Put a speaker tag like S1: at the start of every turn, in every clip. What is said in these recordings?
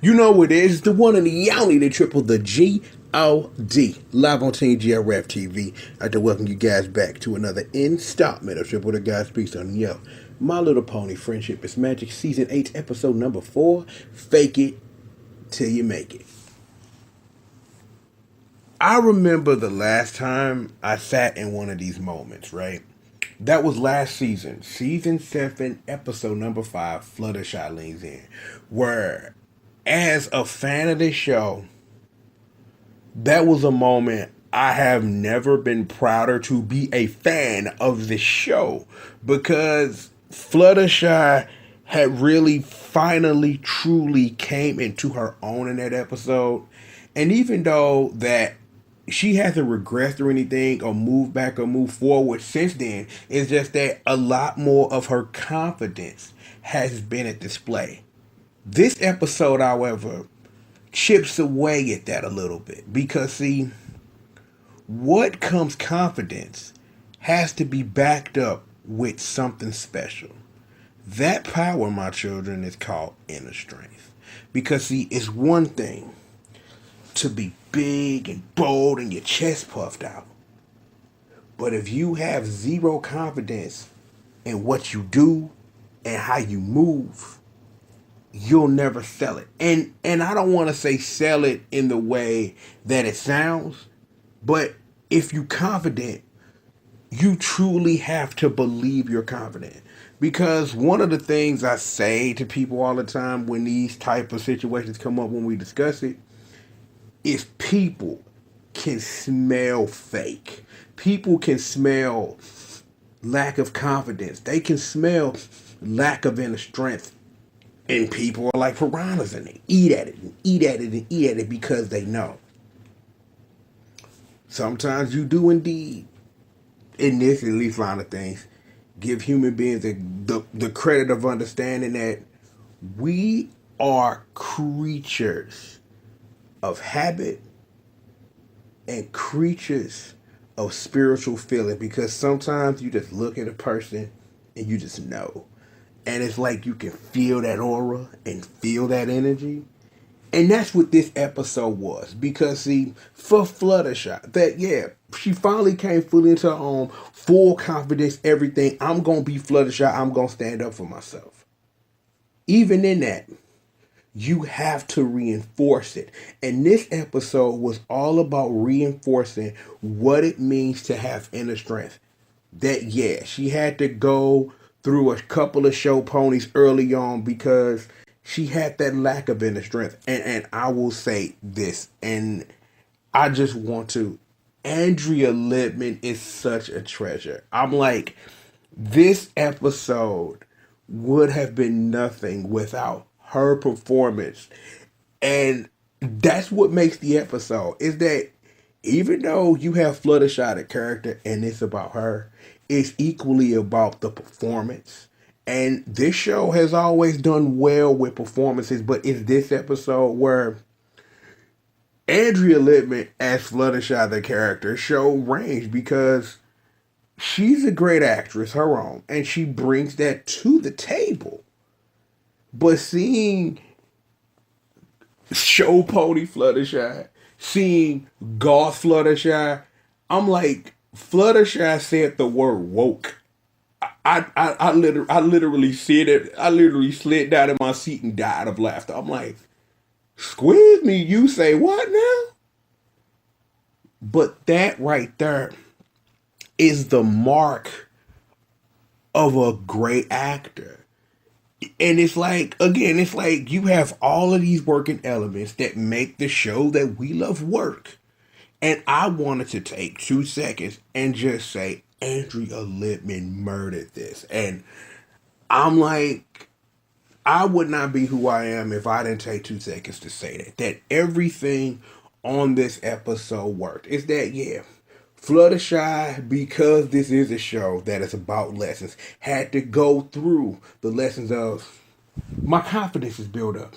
S1: You know what it is? It's the one and the only, the triple, the G.O.D. Live on Team GRF TV. I'd like to welcome you guys back to another installment of Triple the Guy Speaks on Yo. My Little Pony Friendship is Magic, Season 8, Episode number 4. Fake it till you make it. I remember the last time I sat in one of these moments, right? That was last season, Season 7, Episode number 5, Fluttershy Leans In, where, as a fan of this show, that was a moment I have never been prouder to be a fan of this show, because Fluttershy had really finally truly came into her own in that episode. And even though that she hasn't regressed or anything or moved back or moved forward since then, it's just that a lot more of her confidence has been at display. This episode, however, chips away at that a little bit, because see, what comes confidence has to be backed up with something special. That power, my children, is called inner strength. Because see, it's one thing to be big and bold and your chest puffed out, but if you have zero confidence in what you do and how you move, you'll never sell it. And I don't want to say sell it in the way that it sounds, but if you're confident, you truly have to believe you're confident. Because one of the things I say to people all the time when these type of situations come up, when we discuss it, is people can smell fake. People can smell lack of confidence. They can smell lack of inner strength. And people are like piranhas, and they eat at it and eat at it and eat at it because they know. Sometimes you do indeed, in this at least line of things, give human beings the credit of understanding that we are creatures of habit and creatures of spiritual feeling, because sometimes you just look at a person and you just know. And it's like you can feel that aura and feel that energy. And that's what this episode was. Because, see, for Fluttershy, that, yeah, she finally came fully into her own, full confidence, everything. I'm going to be Fluttershy. I'm going to stand up for myself. Even in that, you have to reinforce it. And this episode was all about reinforcing what it means to have inner strength. That, yeah, she had to go through a couple of show ponies early on because she had that lack of inner strength. And I will say this, and I just want to, Andrea Lippman is such a treasure. I'm like, this episode would have been nothing without her performance. And that's what makes the episode, is that even though you have Fluttershy, the character, and it's about her, it's equally about the performance. And this show has always done well with performances, but it's this episode where Andrea Lippman as Fluttershy, the character, showed range, because she's a great actress, her own, and she brings that to the table. But seeing show pony Fluttershy, seeing goth Fluttershy, I'm like, Fluttershy said the word woke. I literally said it. I literally slid down in my seat and died of laughter. I'm like, squeeze me, you say what now? But that right there is the mark of a great actor. And it's like, again, it's like you have all of these working elements that make the show that we love work. And I wanted to take 2 seconds and just say, Andrea Lippman murdered this. And I'm like, I would not be who I am if I didn't take 2 seconds to say that. That everything on this episode worked. It's that, yeah, Fluttershy, because this is a show that is about lessons, had to go through the lessons of, my confidence is built up,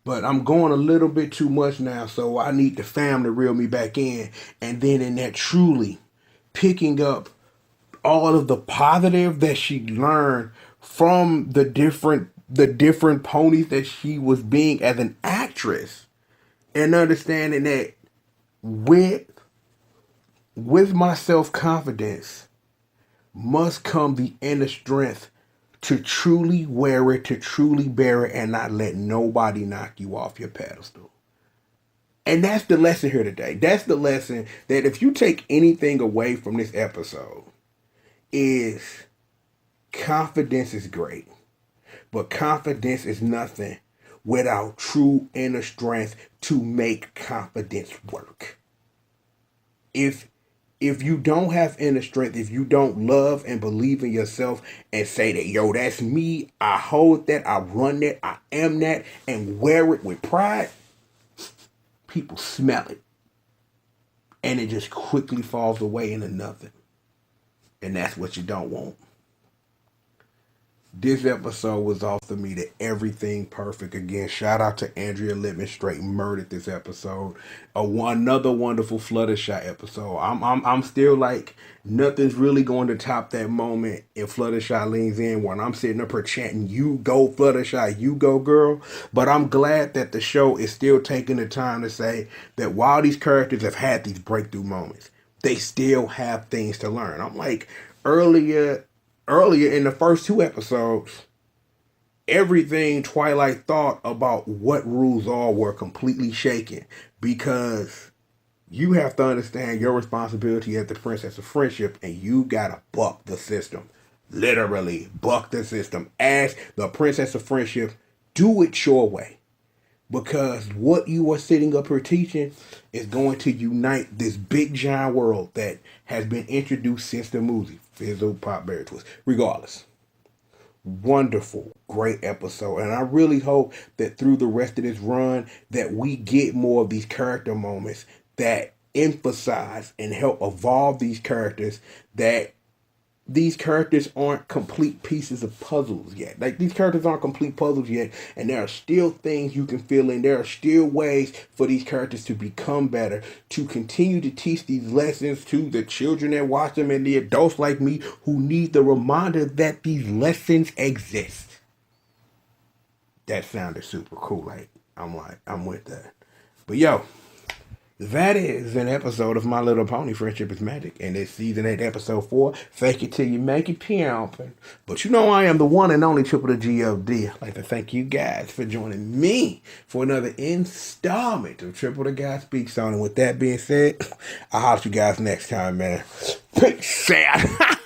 S1: but I'm going a little bit too much now, so I need the fam to reel me back in. And then in that, truly picking up all of the positive that she learned from the different ponies that she was being as an actress actress, and understanding that with my self-confidence must come the inner strength to truly wear it, to truly bear it, and not let nobody knock you off your pedestal. And that's the lesson here today. That's the lesson that if you take anything away from this episode, is confidence is great, but confidence is nothing without true inner strength to make confidence work. If you don't have inner strength, if you don't love and believe in yourself and say that, yo, that's me, I hold that, I run that, I am that, and wear it with pride, people smell it. And it just quickly falls away into nothing. And that's what you don't want. This episode was off to me to everything perfect. Again, shout out to Andrea Littman, straight murdered this episode. Another wonderful Fluttershy episode. I'm still like, nothing's really going to top that moment in Fluttershy Leans In when I'm sitting up here chanting, "You go Fluttershy, you go girl." But I'm glad that the show is still taking the time to say that while these characters have had these breakthrough moments, they still have things to learn. I'm like, earlier in the first two episodes, everything Twilight thought about what rules are were completely shaken, because you have to understand your responsibility as the Princess of Friendship, and you gotta buck the system. Literally buck the system. As the Princess of Friendship, do it your way. Because what you are sitting up here teaching is going to unite this big giant world that has been introduced since the movie Fizzle, Pop, Berry Twist. Regardless, wonderful, great episode, and I really hope that through the rest of this run that we get more of these character moments that emphasize and help evolve these characters, that these characters aren't complete pieces of puzzles yet. Like, these characters aren't complete puzzles yet, and there are still things you can fill in. There are still ways for these characters to become better, to continue to teach these lessons to the children that watch them and the adults like me who need the reminder that these lessons exist. That sounded super cool. I'm with that. But yo, that is an episode of My Little Pony Friendship is Magic, and it's season 8, episode 4. Fake it till you make it, pimpin'. But you know I am the one and only Triple the G.O.D. I'd like to thank you guys for joining me for another installment of Triple the Guy Speaks On. And with that being said, I'll holler at you guys next time, man. Peace out.